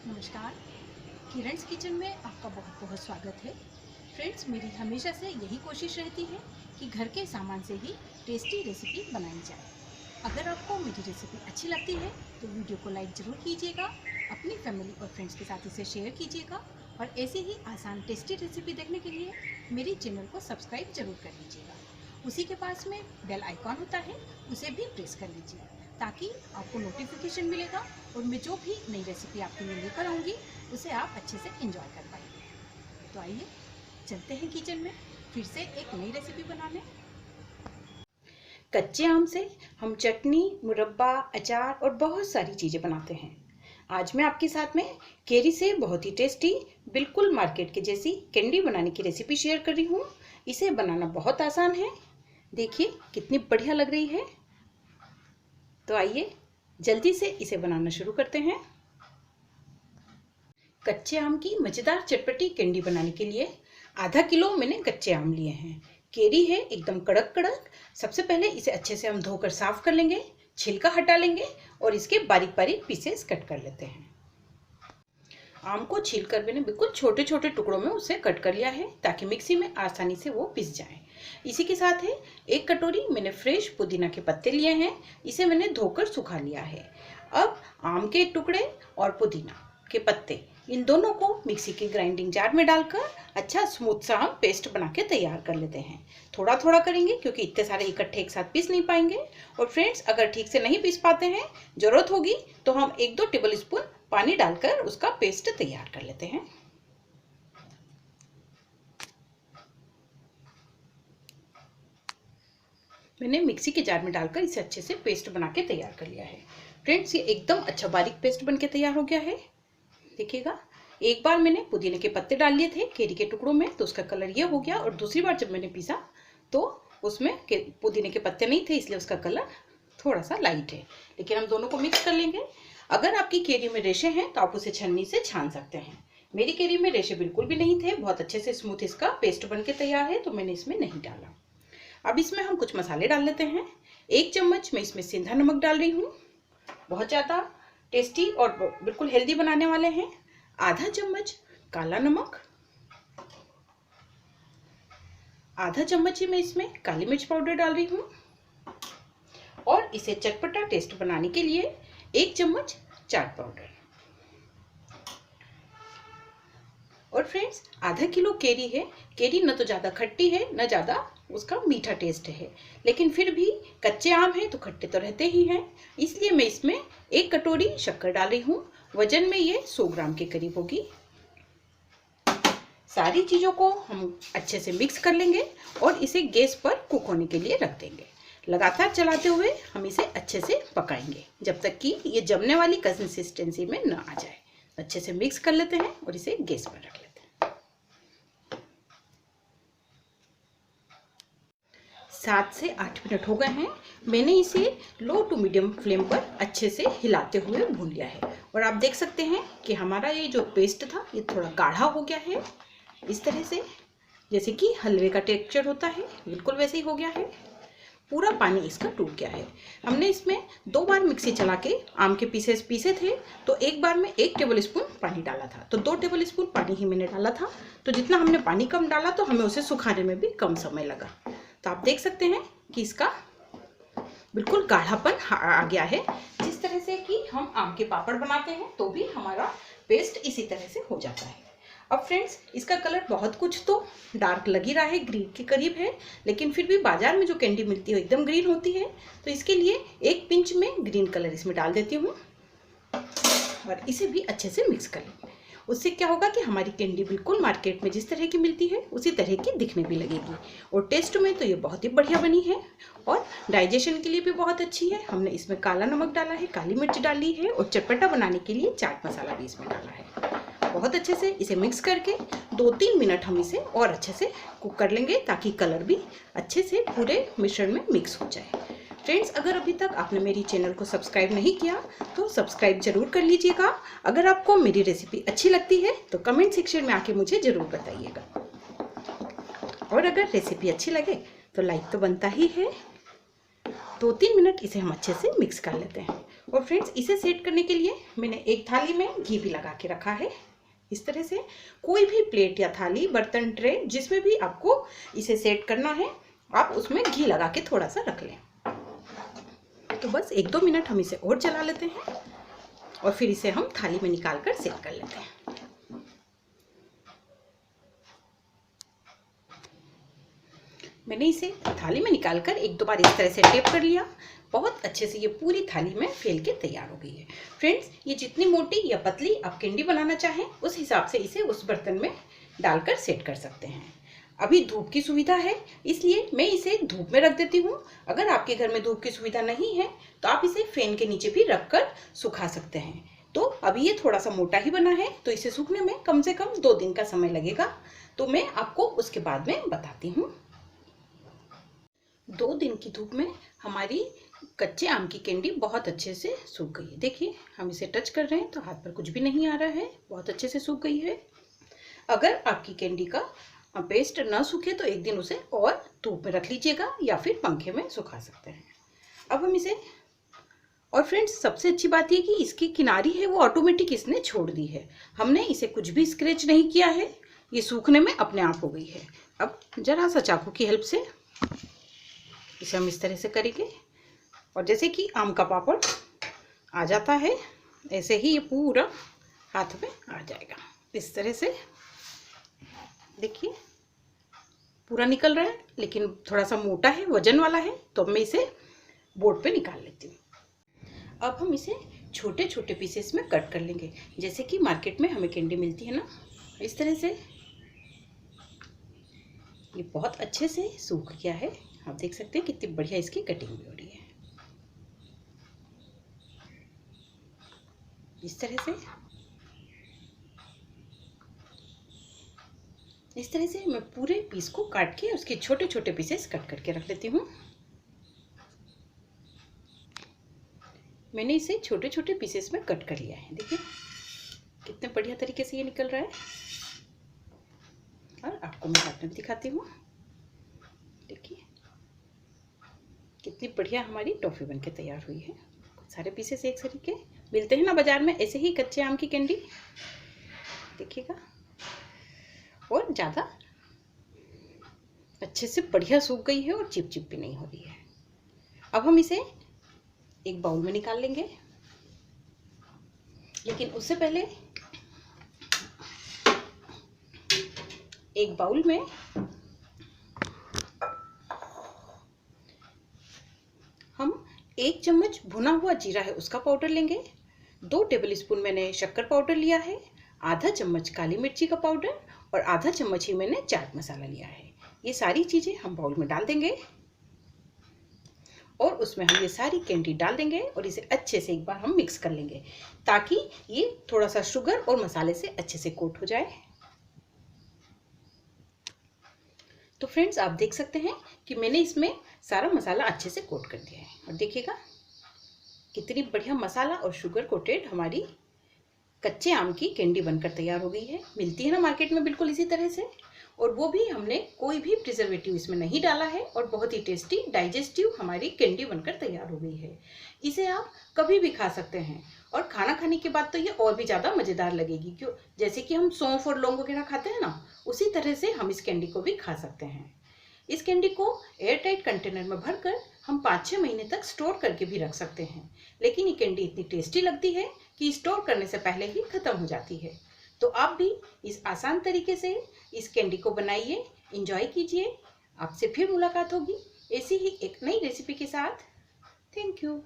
नमस्कार। किरण's किचन में आपका बहुत बहुत स्वागत है। फ्रेंड्स, मेरी हमेशा से यही कोशिश रहती है कि घर के सामान से ही टेस्टी रेसिपी बनाई जाए। अगर आपको मेरी रेसिपी अच्छी लगती है तो वीडियो को लाइक ज़रूर कीजिएगा, अपनी फैमिली और फ्रेंड्स के साथ इसे शेयर कीजिएगा और ऐसे ही आसान टेस्टी रेसिपी देखने के लिए मेरे चैनल को सब्सक्राइब ज़रूर कर लीजिएगा। उसी के पास में बेल आइकॉन होता है, उसे भी प्रेस कर लीजिए ताकि आपको नोटिफिकेशन मिलेगा और मैं जो भी नई रेसिपी आपके लिए लेकर आऊँगी उसे आप अच्छे से एंजॉय कर पाएंगे। तो आइए चलते हैं किचन में फिर से एक नई रेसिपी बनाने। कच्चे आम से हम चटनी, मुरब्बा, अचार और बहुत सारी चीज़ें बनाते हैं। आज मैं आपके साथ में केरी से बहुत ही टेस्टी, बिल्कुल मार्केट के जैसी कैंडी बनाने की रेसिपी शेयर कर रही हूँ। इसे बनाना बहुत आसान है। देखिए कितनी बढ़िया लग रही है। तो आइए जल्दी से इसे बनाना शुरू करते हैं। कच्चे आम की मज़ेदार चटपटी कैंडी बनाने के लिए आधा किलो मैंने कच्चे आम लिए हैं। केरी है एकदम कड़क कड़क। सबसे पहले इसे अच्छे से हम धोकर साफ कर लेंगे, छिलका हटा लेंगे और इसके बारीक बारीक पीसेस कट कर लेते हैं। आम को छीलकर मैंने बिल्कुल छोटे छोटे टुकड़ों में उसे कट कर लिया है ताकि मिक्सी में आसानी से वो पिस जाए। इसी के साथ है 1 कटोरी मैंने फ्रेश पुदीना के पत्ते लिए हैं। इसे मैंने धोकर सुखा लिया है। अब आम के टुकड़े और पुदीना के पत्ते, इन दोनों को मिक्सी के ग्राइंडिंग जार में डालकर अच्छा स्मूथ सा हम पेस्ट बना के तैयार कर लेते हैं। थोड़ा थोड़ा करेंगे क्योंकि इतने सारे इकट्ठे एक साथ पीस नहीं पाएंगे। और फ्रेंड्स, अगर ठीक से नहीं पीस पाते हैं, ज़रूरत होगी तो हम 1-2 टेबल स्पून पानी डालकर उसका पेस्ट तैयार कर लेते हैं। मैंने मिक्सी के जार में डालकर इसे अच्छे से पेस्ट बना के तैयार कर लिया है। फ्रेंड्स, ये एकदम अच्छा बारीक पेस्ट बन के तैयार हो गया है। देखिएगा, एक बार मैंने पुदीने के पत्ते डाल लिए थे केरी के टुकड़ों में तो उसका कलर ये हो गया, और दूसरी बार जब मैंने पीसा तो उसमें पुदीने के पत्ते नहीं थे, इसलिए उसका कलर थोड़ा सा लाइट है। लेकिन हम दोनों को मिक्स कर लेंगे। अगर आपकी केरी में रेशे हैं तो आप उसे छन्नी से छान सकते हैं। मेरी केरी में रेशे बिल्कुल भी नहीं थे, बहुत अच्छे से स्मूथ इसका पेस्ट बन के तैयार है, तो मैंने इसमें नहीं डाला। अब इसमें हम कुछ मसाले डाल लेते हैं। 1 चम्मच मैं इसमें सेंधा नमक डाल रही हूँ, बहुत ज़्यादा टेस्टी और बिल्कुल हेल्दी बनाने वाले हैं। आधा चम्मच काला नमक, आधा चम्मच ही मैं इसमें काली मिर्च पाउडर डाल रही हूँ, और इसे चटपटा टेस्ट बनाने के लिए 1 चम्मच चाट पाउडर। और फ्रेंड्स, आधा किलो केरी है। केरी न तो ज़्यादा खट्टी है न ज़्यादा उसका मीठा टेस्ट है, लेकिन फिर भी कच्चे आम हैं तो खट्टे तो रहते ही हैं, इसलिए मैं इसमें 1 कटोरी शक्कर डाल रही हूँ। वजन में ये 100 ग्राम के करीब होगी। सारी चीज़ों को हम अच्छे से मिक्स कर लेंगे और इसे गैस पर कुक होने के लिए रख देंगे। लगातार चलाते हुए हम इसे अच्छे से पकाएंगे जब तक कि ये जमने वाली कंसिस्टेंसी में न आ जाए। अच्छे से मिक्स कर लेते हैं और इसे गैस पर रख लेते हैं। 7 से 8 मिनट हो गए हैं। मैंने इसे लो टू मीडियम फ्लेम पर अच्छे से हिलाते हुए भून लिया है, और आप देख सकते हैं कि हमारा ये जो पेस्ट था ये थोड़ा गाढ़ा हो गया है। इस तरह से जैसे कि हलवे का टेक्सचर होता है, बिल्कुल वैसे ही हो गया है। पूरा पानी इसका टूट गया है। हमने इसमें 2 बार मिक्सी चला के आम के पीसेस पीसे थे, तो एक बार में 1 टेबल स्पून पानी डाला था, तो 2 टेबल स्पून पानी ही मैंने डाला था। तो जितना हमने पानी कम डाला तो हमें उसे सुखाने में भी कम समय लगा। तो आप देख सकते हैं कि इसका बिल्कुल गाढ़ापन आ गया है। जिस तरह से कि हम आम के पापड़ बनाते हैं तो भी हमारा पेस्ट इसी तरह से हो जाता है। अब फ्रेंड्स, इसका कलर बहुत कुछ तो डार्क लग ही रहा है, ग्रीन के करीब है, लेकिन फिर भी बाजार में जो कैंडी मिलती है एकदम ग्रीन होती है। तो इसके लिए 1 पिंच में ग्रीन कलर इसमें डाल देती हूँ और इसे भी अच्छे से मिक्स कर लेंगे। उससे क्या होगा कि हमारी कैंडी बिल्कुल मार्केट में जिस तरह की मिलती है उसी तरह की दिखने भी लगेगी, और टेस्ट में तो ये बहुत ही बढ़िया बनी है और डाइजेशन के लिए भी बहुत अच्छी है। हमने इसमें काला नमक डाला है, काली मिर्च डाली है, और चटपटा बनाने के लिए चाट मसाला भी इसमें डाला है। बहुत अच्छे से इसे मिक्स करके 2-3 मिनट हम इसे और अच्छे से कुक कर लेंगे ताकि कलर भी अच्छे से पूरे मिश्रण में मिक्स हो जाए। फ्रेंड्स, अगर अभी तक आपने मेरी चैनल को सब्सक्राइब नहीं किया तो सब्सक्राइब जरूर कर लीजिएगा। अगर आपको मेरी रेसिपी अच्छी लगती है तो कमेंट सेक्शन में आके मुझे ज़रूर बताइएगा, और अगर रेसिपी अच्छी लगे तो लाइक तो बनता ही है। 2-3 मिनट इसे हम अच्छे से मिक्स कर लेते हैं। और फ्रेंड्स इसे सेट करने के लिए मैंने एक थाली में घी भी लगा के रखा है। इस तरह से कोई भी प्लेट या थाली, बर्तन, ट्रे, जिसमें भी आपको इसे सेट करना है आप उसमें घी लगा के थोड़ा सा रख लें। तो बस 1-2 मिनट हम इसे और चला लेते हैं और फिर इसे हम थाली में निकाल कर सेट कर लेते हैं। मैंने इसे थाली में निकालकर 1-2 बार इस तरह से टेप कर लिया। बहुत अच्छे से ये पूरी थाली में फैल के तैयार हो गई है। फ्रेंड्स ये जितनी मोटी या पतली आप कैंडी बनाना चाहें उस हिसाब से इसे उस बर्तन में डालकर सेट कर सकते हैं। अभी धूप की सुविधा है इसलिए मैं इसे धूप में रख देती हूँ। अगर आपके घर में धूप की सुविधा नहीं है तो आप इसे फैन के नीचे भी रख कर सुखा सकते हैं। तो अभी ये थोड़ा सा मोटा ही बना है तो इसे सूखने में कम से कम 2 दिन का समय लगेगा। तो मैं आपको उसके बाद में बताती हूँ। 2 दिन की धूप में हमारी कच्चे आम की कैंडी बहुत अच्छे से सूख गई है। देखिए हम इसे टच कर रहे हैं तो हाथ पर कुछ भी नहीं आ रहा है, बहुत अच्छे से सूख गई है। अगर आपकी कैंडी का पेस्ट ना सूखे तो एक दिन उसे और धूप में रख लीजिएगा या फिर पंखे में सुखा सकते हैं। अब हम इसे, और फ्रेंड्स सबसे अच्छी बात ये कि इसकी किनारी है वो ऑटोमेटिक इसने छोड़ दी है। हमने इसे कुछ भी स्क्रैच नहीं किया है, ये सूखने में अपने आप हो गई है। अब जरा सा चाकू की हेल्प से इसे हम इस तरह से करेंगे और जैसे कि आम का पापड़ आ जाता है ऐसे ही ये पूरा हाथ में आ जाएगा। इस तरह से देखिए पूरा निकल रहा है, लेकिन थोड़ा सा मोटा है, वजन वाला है, तो मैं इसे बोर्ड पे निकाल लेती हूँ। अब हम इसे छोटे छोटे पीसेस में कट कर लेंगे, जैसे कि मार्केट में हमें कैंडी मिलती है ना, इस तरह से। ये बहुत अच्छे से सूख गया है, आप देख सकते हैं कितनी बढ़िया इसकी कटिंग भी हो रही है। इस तरह से मैं पूरे पीस को काट के उसके छोटे छोटे पीसेस कट करके रख लेती हूँ। मैंने इसे छोटे छोटे पीसेस में कट कर लिया है। देखिए कितने बढ़िया तरीके से ये निकल रहा है। और आपको मैं काटने भी दिखाती हूँ। देखिए कितनी बढ़िया हमारी टॉफी बनके तैयार हुई है। सारे पीसेस एक तरीके मिलते हैं ना बाजार में ऐसे ही कच्चे आम की कैंडी, देखिएगा। और ज़्यादा अच्छे से बढ़िया सूख गई है और चिप चिप भी नहीं हो रही है। अब हम इसे एक बाउल में निकाल लेंगे, लेकिन उससे पहले एक बाउल में हम 1 चम्मच भुना हुआ जीरा है उसका पाउडर लेंगे। 2 टेबलस्पून मैंने शक्कर पाउडर लिया है। आधा चम्मच काली मिर्ची का पाउडर और आधा चम्मच ही मैंने चाट मसाला लिया है। ये सारी चीज़ें हम बाउल में डाल देंगे और उसमें हम ये सारी कैंडी डाल देंगे और इसे अच्छे से एक बार हम मिक्स कर लेंगे ताकि ये थोड़ा सा शुगर और मसाले से अच्छे से कोट हो जाए। तो फ्रेंड्स आप देख सकते हैं कि मैंने इसमें सारा मसाला अच्छे से कोट कर दिया है और देखिएगा कितनी बढ़िया मसाला और शुगर कोटेड हमारी कच्चे आम की कैंडी बनकर तैयार हो गई है। मिलती है ना मार्केट में बिल्कुल इसी तरह से, और वो भी हमने कोई भी प्रिजर्वेटिव इसमें नहीं डाला है और बहुत ही टेस्टी डाइजेस्टिव हमारी कैंडी बनकर तैयार हो गई है। इसे आप कभी भी खा सकते हैं और खाना खाने के बाद तो ये और भी ज़्यादा मज़ेदार लगेगी। क्यों, जैसे कि हम सौंफ और लौंग वगैरह खाते हैं ना, उसी तरह से हम इस कैंडी को भी खा सकते हैं। इस कैंडी को एयरटाइट कंटेनर में भरकर हम 5-6 महीने तक स्टोर करके भी रख सकते हैं, लेकिन ये कैंडी इतनी टेस्टी लगती है कि स्टोर करने से पहले ही खत्म हो जाती है। तो आप भी इस आसान तरीके से इस कैंडी को बनाइए, एंजॉय कीजिए। आपसे फिर मुलाकात होगी ऐसी ही एक नई रेसिपी के साथ। Thank you.